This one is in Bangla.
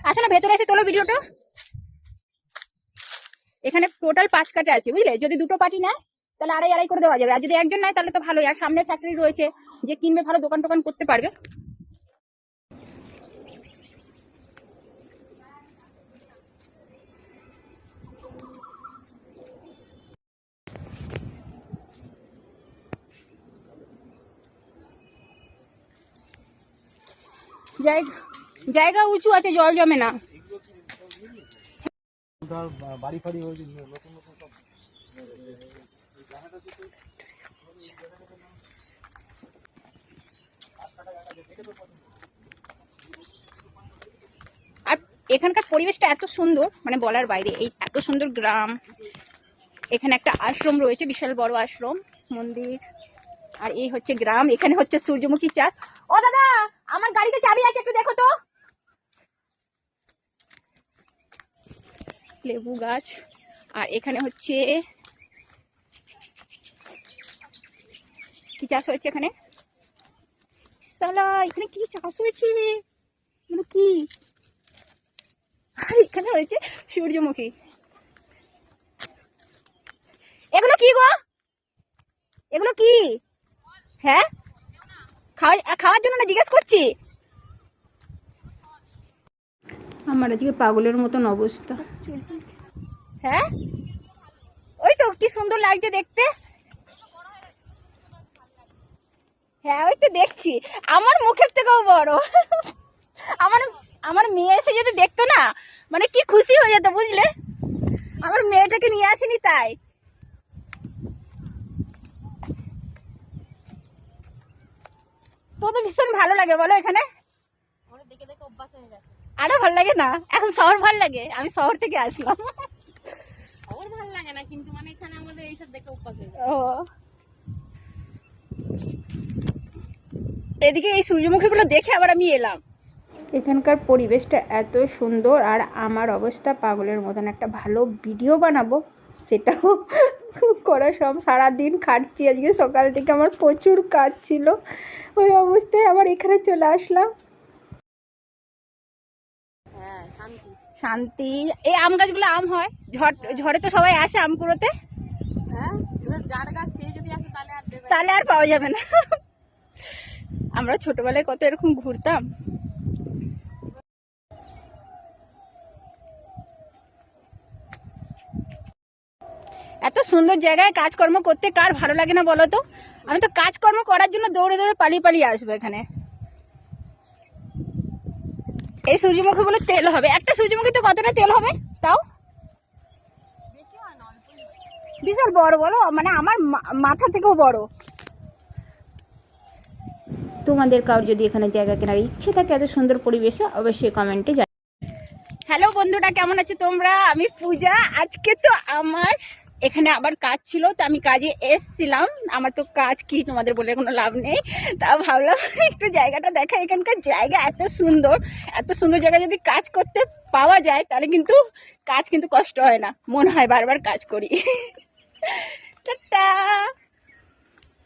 আসো না ভেতরে এসে তোলো ভিডিওটা। এখানে টোটাল 5 কাঠা আছে বুঝলে, যদি দুটো পার্টি নেয় তাহলে আড়াই আড়াই করে দেওয়া যাবে, আর যদি একজন নেয় তাহলে তো ভালোই। আর সামনে ফ্যাক্টরি রয়েছে, যে কিনবে ভালো দোকান টোকান করতে পারবে। জায়গা উঁচু আছে, জল জমে না। বাড়ি ফাড়ি হয়েছে নতুন নতুন সব। আর এখানকার পরিবেশটা এত সুন্দর, মানে বলার বাইরে। এই এত সুন্দর গ্রাম, এখানে একটা আশ্রম রয়েছে, বিশাল বড় আশ্রম মন্দির। আর এই হচ্ছে গ্রাম, এখানে হচ্ছে সূর্যমুখী চাষ। ও দাদা, আমার গাড়িতে চাবি আছে, একটু দেখো তো। লেবু গাছ। আর এখানে হচ্ছে কি চাষ হয়েছে এখানে? সালা, এখানে কি চাষ হয়েছে? কি? আর এখানে হয়েছে সূর্যমুখী। এগুলো কি গো? এগুলো কি? হ্যাঁ, খাওয়ার জন্য না, জিজ্ঞেস করছি। আমার আজকে পাগলের মতন অবস্থা। হ্যাঁ, ওই তো কি সুন্দর লাগছে দেখতে। হ্যাঁ, ওই তো দেখছি, আমার মুখের থেকেও বড়। আমার আমার মেয়ে এসে যদি দেখতো না, মানে কি খুশি হয়ে যেত বুঝলে। আমার মেয়েটাকে নিয়ে আসেনি তাই। তো ভীষণ ভালো লাগে বলো এখানে। দেখে দেখে অভ্যাস হয়ে গেছে। আরো ভালো লাগে না, এখন শহর ভালো লাগে। আমি শহর থেকে আসলাম। শহর ভালো লাগে না, কিন্তু মানে এখানে আমাদের এইসব দেখে অভ্যাস হয়ে গেছে। ও, এদিকে এই সূর্যমুখীগুলো দেখে আবার আমি এলাম। এখানকার পরিবেশটা এত সুন্দর, আর আমার অবস্থা পাগলের মতন। একটা ভালো ভিডিও বানাবো, সেটাও করা সব। সারাদিন খাটছি, আজকে সকাল থেকে আমার প্রচুর কাজ ছিল। ওই অবস্থায় আবার এখানে চলে আসলাম। শান্তি। এই আম গাছগুলো আম হয়, ঝড়ে তো সবাই আসে আম কুড়োতে। তাহলে আর পাওয়া যাবে না। আমরা ছোটবেলায় কত এরকম ঘুরতাম। এত সুন্দর জায়গায় কাজকর্ম করতে কার ভালো লাগে না বলো তো? আমি তো কাজকর্ম করার জন্য দৌড়ে দৌড়ে পালিয়ে পালিয়ে আসবো এখানে। এই সূর্যমুখী গুলো তেল হবে, একটা সূর্যমুখীতে কতটা তেল হবে তাও? বিশাল বড় বড়, মানে আমার মাথা থেকেও বড়। তোমাদের কারোর যদি এখানে জায়গা কেনার ইচ্ছে থাকে এত সুন্দর পরিবেশে, অবশ্যই কমেন্টে জানাও। হ্যালো বন্ধুরা, কেমন আছো তোমরা? আমি পূজা। আজকে তো আমার এখানে আবার কাজ ছিল, তো আমি কাজে এসছিলাম। আমার তো কাজ কি তোমাদের বলে কোনো লাভ নেই, তা ভাবলাম একটু জায়গাটা দেখা। এখানকার জায়গা এত সুন্দর, এত সুন্দর জায়গা যদি কাজ করতে পাওয়া যায় তাহলে কিন্তু কাজ কিন্তু কষ্ট হয় না, মনে হয় বারবার কাজ করি। টাটা।